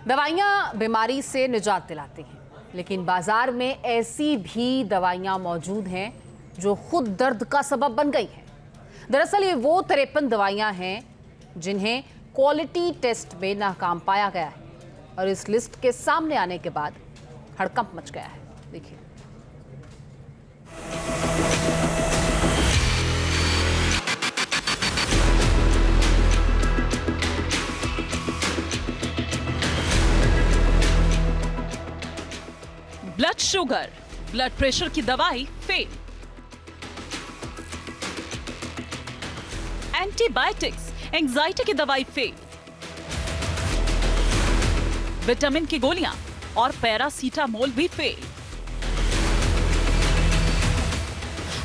दवाइयाँ बीमारी से निजात दिलाती हैं, लेकिन बाजार में ऐसी भी दवाइयाँ मौजूद हैं जो खुद दर्द का सबब बन गई हैं। दरअसल ये वो 53 दवाइयाँ हैं जिन्हें क्वालिटी टेस्ट में नाकाम पाया गया है और इस लिस्ट के सामने आने के बाद हड़कंप मच गया है। देखिए। ब्लड शुगर, ब्लड प्रेशर की दवाई फेल। एंटीबायोटिक्स, एंजाइटी की दवाई फेल। विटामिन की गोलियां और पैरासीटामोल भी फेल।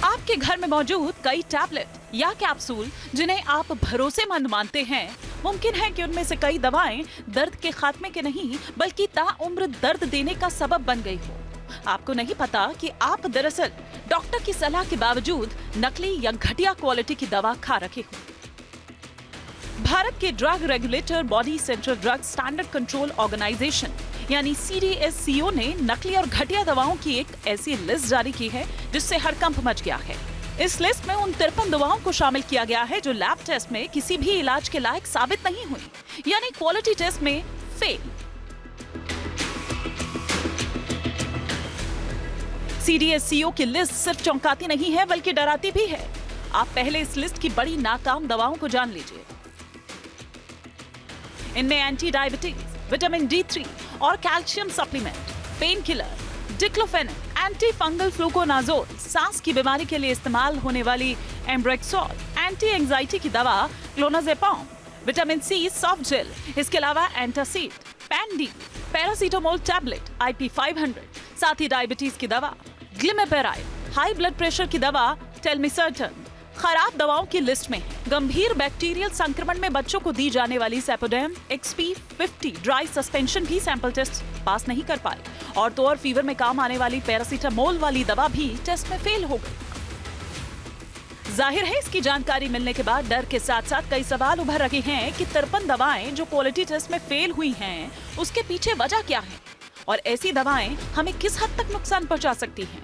आपके घर में मौजूद कई टैबलेट या कैप्सूल जिन्हें आप भरोसेमंद मानते हैं, मुमकिन है कि उनमें से कई दवाएं दर्द के खात्मे के नहीं बल्कि ताउम्र दर्द देने का सबब बन गई हो। आपको नहीं पता कि आप दरअसल डॉक्टर की सलाह के बावजूद नकली या घटिया क्वालिटी की दवा खा रहे हो। भारत के drug regulator body central drug standard control organisation यानी CDSCO ने नकली और घटिया दवाओं की एक ऐसी लिस्ट जारी की है जिससे हड़कंप मच गया है। इस लिस्ट में उन 53 दवाओं को शामिल किया गया है जो लैब टेस्ट में किसी भी इलाज के लायक साबित नहीं हुई, यानी क्वालिटी टेस्ट में फेल। CDSCO की लिस्ट सिर्फ चौंकाती नहीं है बल्कि डराती भी है। आप पहले इस लिस्ट की बड़ी नाकाम दवाओं को जान लीजिए। इनमें एंटी डायबिटीज, विटामिन D3 और calcium supplement, pain killer, diclofenac, anti fungal fluconazole, सांस की बीमारी के लिए इस्तेमाल होने वाली एम्ब्रेक्सोल, एंटी एंजाइटी की दवा clonazepam, vitamin C soft gel, इसके अलावा एंटासिड, पैनडी, पैरासीटामोल टैबलेट, IP500, साथ ही डायबिटीज की दवा ग्लिमेपेराइड, हाई ब्लड प्रेशर की दवा टेलमिसर्टन खराब दवाओं की लिस्ट में है। गंभीर बैक्टीरियल संक्रमण में बच्चों को दी जाने वाली सेपोडेम XP50 ड्राई सस्पेंशन भी सैंपल टेस्ट पास नहीं कर पाई और तो और फीवर में काम आने वाली पैरासीटामोल वाली दवा भी टेस्ट में फेल हो गई। जाहिर है इसकी जानकारी मिलने के बाद डर के साथ साथ कई सवाल उभर रहे हैं कि 53 दवाएं जो क्वालिटी टेस्ट में फेल हुई हैं, उसके पीछे वजह क्या है और ऐसी दवाएं हमें किस हद तक नुकसान पहुंचा सकती हैं।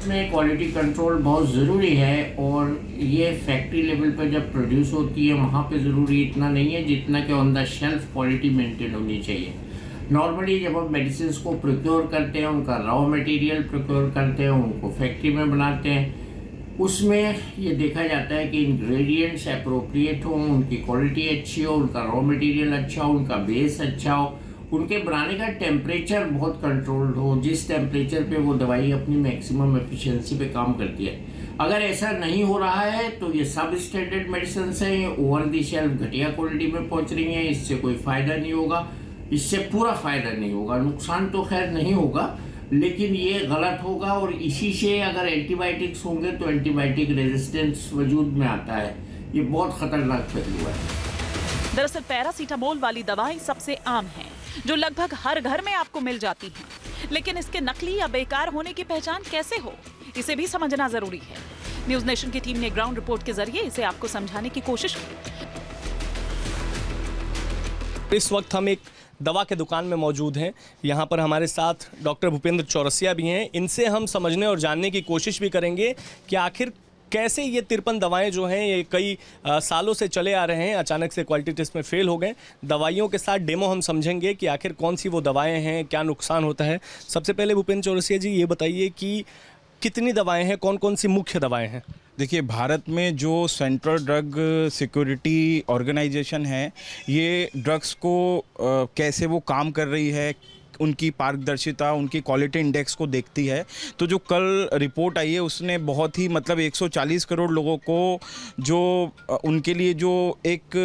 इसमें क्वालिटी कंट्रोल बहुत ज़रूरी है और ये फैक्ट्री लेवल पर जब प्रोड्यूस होती है वहाँ पे ज़रूरी इतना नहीं है जितना कि on the shelf quality maintain होनी चाहिए। नॉर्मली जब हम मेडिसिन को प्रोक्योर करते हैं, उनका रॉ मटेरियल प्रोक्योर करते हैं, उनको फैक्ट्री में बनाते हैं, उसमें ये देखा जाता है कि इंग्रेडिएंट्स अप्रोप्रिएट हों, उनकी क्वालिटी अच्छी हो, उनका रॉ मटेरियल अच्छा हो, उनका बेस अच्छा हो, उनके बनाने का टेम्परेचर बहुत कंट्रोल्ड हो, जिस टेम्परेचर पे वो दवाई अपनी मैक्सिमम एफिशिएंसी पे काम करती है। अगर ऐसा नहीं हो रहा है तो ये सब स्टैंडर्ड मेडिसिन हैं, ये ओवर द शेल्फ घटिया क्वालिटी में पहुंच रही हैं। इससे कोई फ़ायदा नहीं होगा, इससे पूरा फ़ायदा नहीं होगा। नुकसान तो खैर नहीं होगा, लेकिन ये गलत होगा और इसी से अगर एंटीबायोटिक्स होंगे तो एंटीबायोटिक रेजिस्टेंस वजूद में आता है। ये बहुत ख़तरनाक पहलू है। दरअसल पैरासीटामोल वाली दवाएं सबसे आम हैं, जो लगभग हर घर में आपको मिल जाती हैं, लेकिन इसके नकली या बेकार होने की पहचान कैसे हो, इसे भी समझना जरूरी है। न्यूज़ नेशन की टीम ने ग्राउंड रिपोर्ट के जरिए इसे आपको समझाने की कोशिश की। इस वक्त हम एक दवा के दुकान में मौजूद हैं। यहाँ पर हमारे साथ डॉक्टर भूपेंद्र चौरसिया भी हैं। इनसे हम समझने और जानने की कोशिश भी करेंगे कि आखिर कैसे ये 53 दवाएं जो हैं ये कई सालों से चले आ रहे हैं, अचानक से क्वालिटी टेस्ट में फेल हो गए। दवाइयों के साथ डेमो हम समझेंगे कि आखिर कौन सी वो दवाएं हैं, क्या नुकसान होता है। सबसे पहले भूपेंद्र चौरसिया जी ये बताइए कि कितनी दवाएं हैं, कौन कौन सी मुख्य दवाएं हैं? देखिए, भारत में जो सेंट्रल ड्रग सिक्योरिटी ऑर्गेनाइजेशन है, ये ड्रग्स को कैसे वो काम कर रही है, उनकी पारदर्शिता, उनकी क्वालिटी इंडेक्स को देखती है। तो जो कल रिपोर्ट आई है उसने बहुत ही 140 करोड़ लोगों को जो उनके लिए जो एक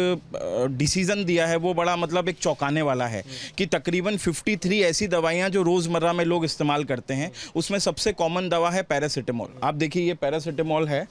डिसीज़न दिया है वो बड़ा एक चौंकाने वाला है कि तकरीबन 53 ऐसी दवाइयाँ जो रोज़मर्रा में लोग इस्तेमाल करते हैं, उसमें सबसे कॉमन दवा है पैरासीटामोल। आप देखिए ये पैरासीटामोल है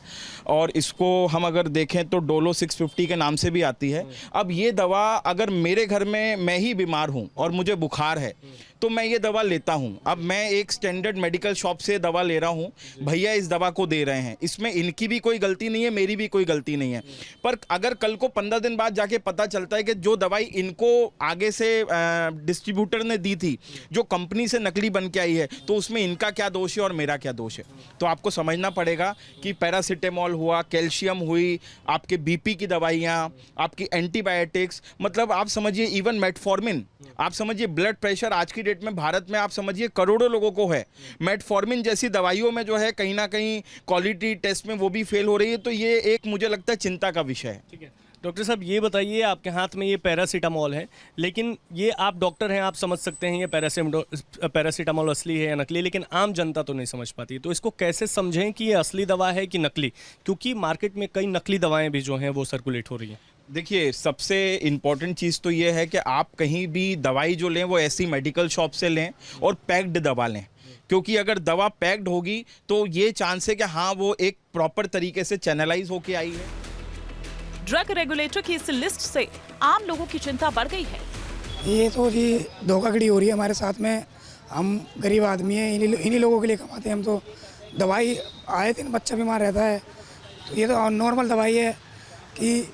और इसको हम अगर देखें तो डोलो 650 के नाम से भी आती है। अब ये दवा अगर मेरे घर में मैं ही बीमार हूँ और मुझे बुखार है तो मैं ये दवा लेता हूँ। अब मैं एक स्टैंडर्ड मेडिकल शॉप से दवा ले रहा हूँ, भैया इस दवा को दे रहे हैं, इसमें इनकी भी कोई गलती नहीं है, मेरी भी कोई गलती नहीं है। पर अगर कल को 15 दिन बाद जाके पता चलता है कि जो दवाई इनको आगे से डिस्ट्रीब्यूटर ने दी थी, जो कंपनी से नकली बन के आई है, तो उसमें इनका क्या दोष है और मेरा क्या दोष है। तो आपको समझना पड़ेगा कि पैरासीटामोल हुआ, कैल्शियम हुई, आपके बीपी की दवाइयाँ, आपकी एंटीबायोटिक्स, मतलब आप समझिए इवन मेटफॉर्मिन, आप समझिए ब्लड प्रेशर आज की डेट में भारत में आप समझिए करोड़ों लोगों को है। मेटफॉर्मिन जैसी दवाइयों में जो है कहीं ना कहीं क्वालिटी टेस्ट में वो भी फेल हो रही है। तो ये एक मुझे लगता है चिंता का विषय है। ठीक है डॉक्टर साहब, ये बताइए, आपके हाथ में ये पैरासीटामोल है, लेकिन ये आप डॉक्टर हैं, आप समझ सकते हैं ये पैरासीटामोल असली है या नकली, लेकिन आम जनता तो नहीं समझ पाती। तो इसको कैसे समझें कि ये असली दवा है कि नकली, क्योंकि मार्केट में कई नकली दवाएं भी जो हैं वो सर्कुलेट हो रही हैं। देखिए, सबसे इम्पॉर्टेंट चीज़ तो ये है कि आप कहीं भी दवाई जो लें वो ऐसी मेडिकल शॉप से लें और पैक्ड दवा लें, क्योंकि अगर दवा पैक्ड होगी तो ये चांस है कि हाँ वो एक प्रॉपर तरीके से चैनलाइज होके आई है। ड्रग रेगुलेटर की इस लिस्ट से आम लोगों की चिंता बढ़ गई है। ये तो जी धोखाधड़ी हो रही है हमारे साथ में। हम गरीब आदमी हैं, इन्हीं लोगों के लिए कमाते हैं हम। तो दवाई आए दिन बच्चा बीमार रहता है, तो ये तो नॉर्मल दवाई है कि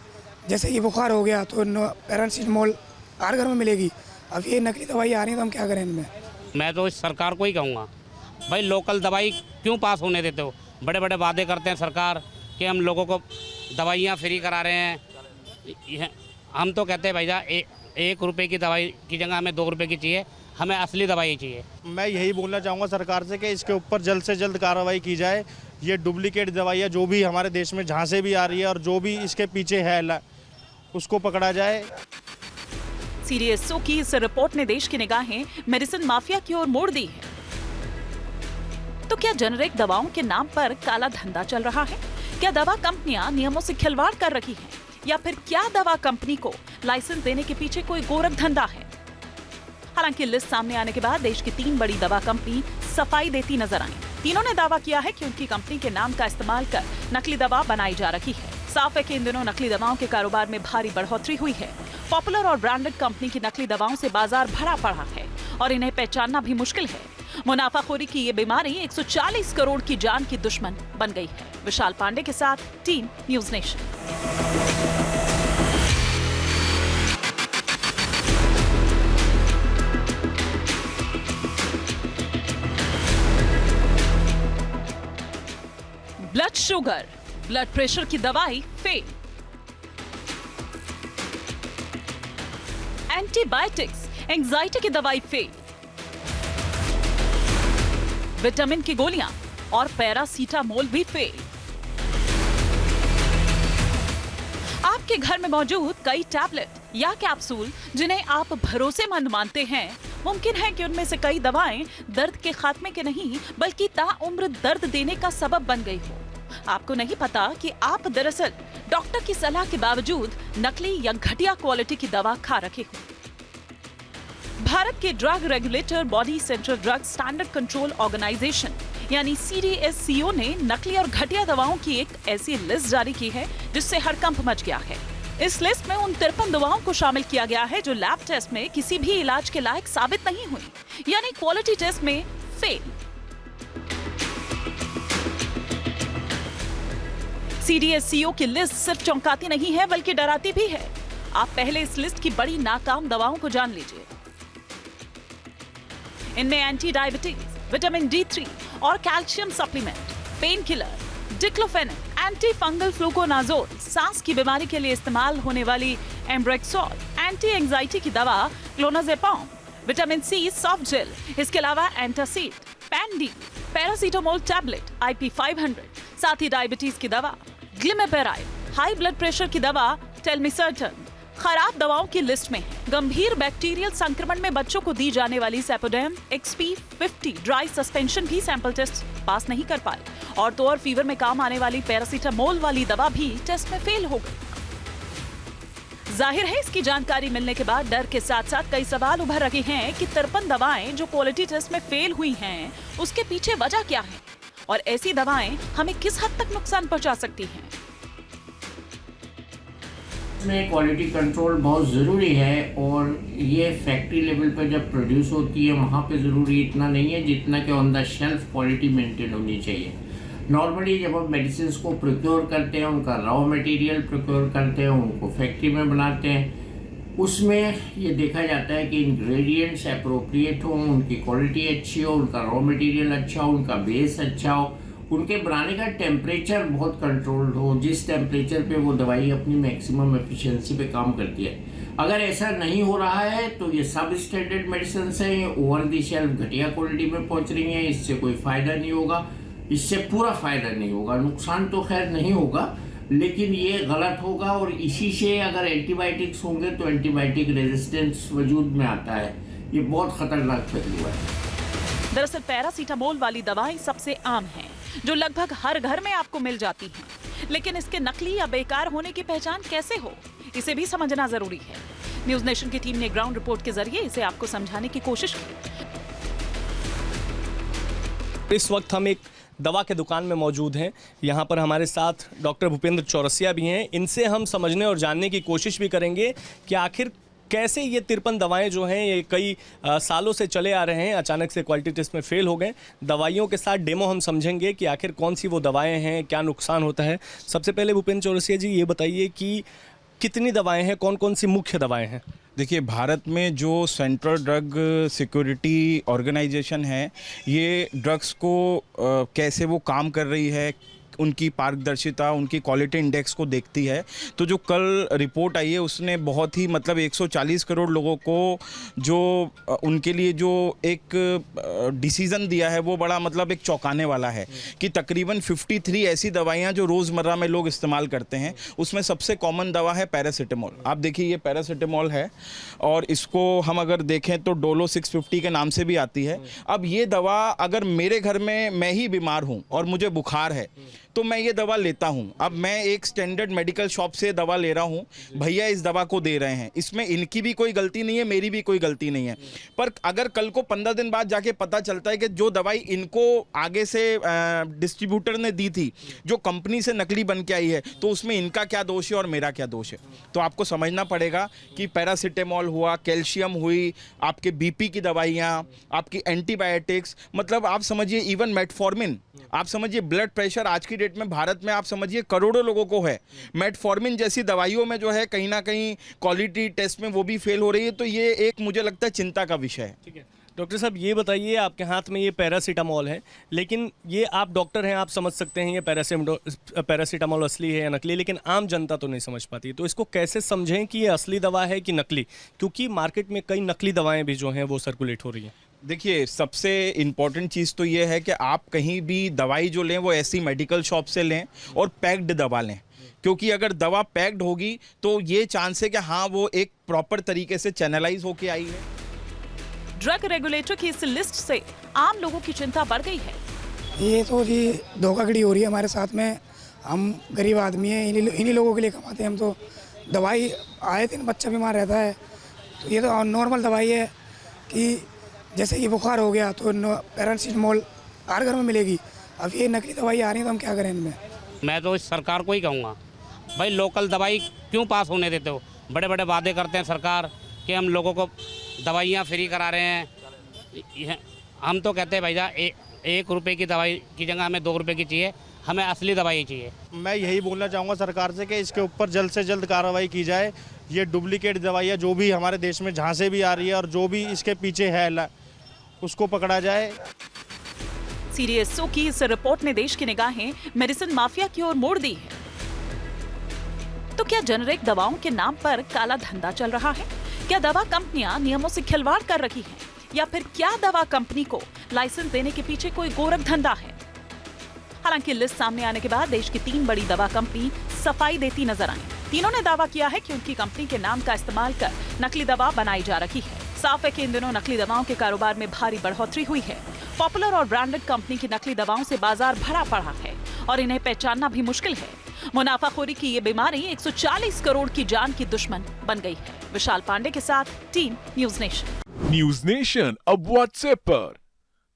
जैसे कि बुखार हो गया तो पैरासीटामोल हर घर में मिलेगी। अब ये नकली दवाई आ रही है तो हम क्या करें इनमें। मैं तो इस सरकार को ही कहूँगा, भाई लोकल दवाई क्यों पास होने देते हो। बड़े बड़े वादे करते हैं सरकार कि हम लोगों को दवाइयाँ फ्री करा रहे हैं। हम तो कहते हैं भैया 1 रुपये की दवाई की जगह हमें 2 रुपये की चाहिए, हमें असली दवाई चाहिए। मैं यही बोलना चाहूँगा सरकार से कि इसके ऊपर जल्द से जल्द कार्रवाई की जाए। ये डुप्लीकेट दवाइयाँ जो भी हमारे देश में जहाँ से भी आ रही है और जो भी इसके पीछे है उसको पकड़ा जाए। सीडीएसओ की इस रिपोर्ट ने देश की निगाहें मेडिसिन माफिया की ओर मोड़ दी है। तो क्या जेनेरिक दवाओं के नाम पर काला धंधा चल रहा है? क्या दवा कंपनियां नियमों से खिलवाड़ कर रही हैं? या फिर क्या दवा कंपनी को लाइसेंस देने के पीछे कोई गोरख धंधा है? हालांकि लिस्ट सामने आने के बाद देश की 3 बड़ी दवा कंपनी सफाई देती नजर आई। तीनों ने दावा किया है कि उनकी कंपनी के नाम का इस्तेमाल कर नकली दवा बनाई जा रही है। साफ है कि इन दिनों नकली दवाओं के कारोबार में भारी बढ़ोतरी हुई है। पॉपुलर और ब्रांडेड कंपनी की नकली दवाओं से बाजार भरा पड़ा है और इन्हें पहचानना भी मुश्किल है। मुनाफाखोरी की ये बीमारी 140 करोड़ की जान की दुश्मन बन गई है। विशाल पांडे के साथ team news nation. Blood sugar, blood pressure की दवाई फेल। एंटीबायोटिक्स, एंजाइटी की दवाई फेल। विटामिन की गोलियां और पैरासीटामोल भी फेल। आपके घर में मौजूद कई टैबलेट या कैप्सूल जिन्हें आप भरोसेमंद मानते हैं, मुमकिन है कि उनमें से कई दवाएं दर्द के खात्मे के नहीं बल्कि ताउम्र दर्द देने का सबब बन गई हो। आपको नहीं पता कि आप दरअसल डॉक्टर की सलाह के बावजूद नकली या घटिया क्वालिटी की दवा खा रहे हो। भारत के drug regulator body central drug standard control organisation यानी CDSCO ने नकली और घटिया दवाओं की एक ऐसी लिस्ट जारी की है जिससे हड़कंप मच गया है। इस लिस्ट में उन 53 दवाओं को शामिल किया गया है जो लैब टेस्ट में किसी भी इलाज के लायक साबित नहीं हुई, यानी क्वालिटी टेस्ट में फेल। CDSCO की लिस्ट सिर्फ चौंकाती नहीं है बल्कि डराती भी है। आप पहले इस लिस्ट की बड़ी नाकाम दवाओं को जान लीजिए। इनमें एंटी डायबिटीज, विटामिन D3 और calcium supplement, pain killer, diclofenac, anti fungal fluconazole, सांस की बीमारी के लिए इस्तेमाल होने वाली एम्ब्रेक्सोल, एंटी एंजाइटी की दवा clonazepam, vitamin C soft gel, इसके अलावा एंटासिड, पैंडी, पैरासीटामोल टैबलेट, IP500, साथ ही डायबिटीज की दवा ग्लिमेपेराइड, हाई ब्लड प्रेशर की दवा टेलमिसर्टन खराब दवाओं की लिस्ट में है। गंभीर बैक्टीरियल संक्रमण में बच्चों को दी जाने वाली सेपोडेम XP50 ड्राई सस्पेंशन भी सैंपल टेस्ट पास नहीं कर पाई और तो और फीवर में काम आने वाली पैरासीटामोल वाली दवा भी टेस्ट में फेल हो गई। जाहिर है इसकी जानकारी मिलने के बाद डर के साथ साथ कई सवाल उभर रहे हैं कि 53 दवाएं जो क्वालिटी टेस्ट में फेल हुई हैं, उसके पीछे वजह क्या है और ऐसी दवाएं हमें किस हद तक नुकसान पहुंचा सकती हैं। में क्वालिटी कंट्रोल बहुत ज़रूरी है और ये फैक्ट्री लेवल पर जब प्रोड्यूस होती है वहाँ पे ज़रूरी इतना नहीं है जितना कि on the shelf quality maintain होनी चाहिए। नॉर्मली जब हम मेडिसिन को प्रोक्योर करते हैं, उनका रॉ मटेरियल प्रोक्योर करते हैं, उनको फैक्ट्री में बनाते हैं, उसमें ये देखा जाता है कि इंग्रेडिएंट्स अप्रोप्रिएट हों, उनकी क्वालिटी अच्छी हो, उनका रॉ मटेरियल अच्छा हो, उनका बेस अच्छा हो, उनके बनाने का टेम्परेचर बहुत कंट्रोल्ड हो, जिस टेम्परेचर पे वो दवाई अपनी मैक्सिमम एफिशिएंसी पे काम करती है। अगर ऐसा नहीं हो रहा है तो ये सब स्टैंडर्ड मेडिसिन हैं, ये ओवर द शेल्फ घटिया क्वालिटी में पहुंच रही हैं, इससे कोई फ़ायदा नहीं होगा, इससे पूरा फ़ायदा नहीं होगा। नुकसान तो खैर नहीं होगा, लेकिन ये गलत होगा और इसी से अगर एंटीबायोटिक्स होंगे तो एंटीबायोटिक रेजिस्टेंस वजूद में आता है। ये बहुत ख़तरनाक पहलू है। दरअसल पैरासीटामोल वाली दवाएं सबसे आम हैं, जो लगभग हर घर में आपको मिल जाती हैं। लेकिन इसके नकली या बेकार होने की पहचान कैसे हो, इसे भी समझना जरूरी है। न्यूज नेशन की टीम ने ग्राउंड रिपोर्ट के जरिए इसे आपको समझाने की कोशिश की। इस वक्त हम एक दवा के दुकान में मौजूद हैं। यहाँ पर हमारे साथ डॉक्टर भूपेंद्र चौरसिया भी हैं। इनसे हम समझने और जानने की कोशिश भी करेंगे कि आखिर कैसे ये 53 दवाएं जो हैं ये कई सालों से चले आ रहे हैं, अचानक से क्वालिटी टेस्ट में फेल हो गए। दवाइयों के साथ डेमो हम समझेंगे कि आखिर कौन सी वो दवाएं हैं, क्या नुकसान होता है। सबसे पहले भूपेंद्र चौरसिया जी ये बताइए कि कितनी दवाएं हैं, कौन कौन सी मुख्य दवाएं हैं? देखिए, भारत में जो सेंट्रल ड्रग सिक्योरिटी ऑर्गेनाइजेशन है, ये ड्रग्स को कैसे वो काम कर रही है, उनकी पारदर्शिता, उनकी क्वालिटी इंडेक्स को देखती है। तो जो कल रिपोर्ट आई है उसने बहुत ही मतलब 140 करोड़ लोगों को जो उनके लिए जो एक डिसीज़न दिया है वो बड़ा मतलब एक चौंकाने वाला है कि तकरीबन 53 ऐसी दवाइयाँ जो रोज़मर्रा में लोग इस्तेमाल करते हैं, उसमें सबसे कॉमन दवा है पैरासीटामोल। आप देखिए ये पैरासीटामोल है और इसको हम अगर देखें तो डोलो 650 के नाम से भी आती है। अब ये दवा अगर मेरे घर में मैं ही बीमार हूँ और मुझे बुखार है तो मैं ये दवा लेता हूँ। अब मैं एक स्टैंडर्ड मेडिकल शॉप से दवा ले रहा हूँ, भैया इस दवा को दे रहे हैं, इसमें इनकी भी कोई गलती नहीं है, मेरी भी कोई गलती नहीं है। पर अगर कल को 15 दिन बाद जाके पता चलता है कि जो दवाई इनको आगे से डिस्ट्रीब्यूटर ने दी थी, जो कंपनी से नकली बन के आई है, तो उसमें इनका क्या दोष है और मेरा क्या दोष है। तो आपको समझना पड़ेगा कि पैरासीटामोल हुआ, कैल्शियम हुई, आपके बीपी की दवाइयाँ, आपकी एंटीबायोटिक्स, मतलब आप समझिए इवन मेटफॉर्मिन, आप समझिए ब्लड प्रेशर आज की डेट में भारत में आप समझिए करोड़ों लोगों को है। मेटफॉर्मिन जैसी दवाइयों में जो है कहीं ना कहीं क्वालिटी टेस्ट में वो भी फेल हो रही है। तो ये एक मुझे लगता है चिंता का विषय है। ठीक है डॉक्टर साहब, ये बताइए आपके हाथ में ये पैरासीटामोल है, लेकिन ये आप डॉक्टर हैं, आप समझ सकते हैं ये पैरासीटामोल असली है या नकली, लेकिन आम जनता तो नहीं समझ पाती। तो इसको कैसे समझें कि ये असली दवा है कि नकली, क्योंकि मार्केट में कई नकली दवाएं भी जो हैं वो सर्कुलेट हो रही हैं। देखिए, सबसे इम्पॉर्टेंट चीज़ तो ये है कि आप कहीं भी दवाई जो लें वो ऐसी मेडिकल शॉप से लें और पैक्ड दवा लें, क्योंकि अगर दवा पैक्ड होगी तो ये चांस है कि हाँ वो एक प्रॉपर तरीके से चैनलाइज होके आई है। ड्रग रेगुलेटर की इस लिस्ट से आम लोगों की चिंता बढ़ गई है। ये तो जी धोखाधड़ी हो रही है हमारे साथ में। हम गरीब आदमी हैं, इन्हीं लोगों के लिए कमाते हैं हम। तो दवाई आए दिन बच्चा बीमार रहता है, तो ये तो नॉर्मल दवाई है कि जैसे कि बुखार हो गया तो पैरासीटामोल हर घर में मिलेगी। अब ये नकली दवाई आ रही है तो हम क्या करें इनमें? मैं तो इस सरकार को ही कहूँगा, भाई लोकल दवाई क्यों पास होने देते हो? बड़े बड़े वादे करते हैं सरकार कि हम लोगों को दवाइयाँ फ्री करा रहे हैं। हम तो कहते हैं भैया 1 रुपये की दवाई की जगह हमें 2 रुपये की चाहिए, हमें असली दवाई चाहिए। मैं यही बोलना चाहूँगा सरकार से कि इसके ऊपर जल्द से जल्द कार्रवाई की जाए। ये डुप्लीकेट दवाइयाँ जो भी हमारे देश में जहाँ से भी आ रही है और जो भी इसके पीछे है उसको पकड़ा जाए। सीडीएसओ की इस रिपोर्ट ने देश की निगाहें मेडिसिन माफिया की ओर मोड़ दी है। तो क्या जेनेरिक दवाओं के नाम पर काला धंधा चल रहा है? क्या दवा कंपनियां नियमों से खिलवाड़ कर रही हैं? या फिर क्या दवा कंपनी को लाइसेंस देने के पीछे कोई गोरख धंधा है? हालांकि लिस्ट सामने आने के बाद देश की 3 बड़ी दवा कंपनी सफाई देती नजर आई। तीनों ने दावा किया है कि उनकी कंपनी के नाम का इस्तेमाल कर नकली दवा बनाई जा रही है। साफ है कि इन दिनों नकली दवाओं के कारोबार में भारी बढ़ोतरी हुई है। पॉपुलर और ब्रांडेड कंपनी की नकली दवाओं से बाजार भरा पड़ा है और इन्हें पहचानना भी मुश्किल है। मुनाफाखोरी की ये बीमारी 140 करोड़ की जान की दुश्मन बन गई है। विशाल पांडे के साथ team news nation. News nation अब व्हाट्सएप पर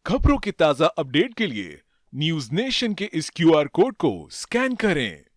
खबरों की ताजा अपडेट के लिए न्यूज नेशन के इस QR कोड को स्कैन करें।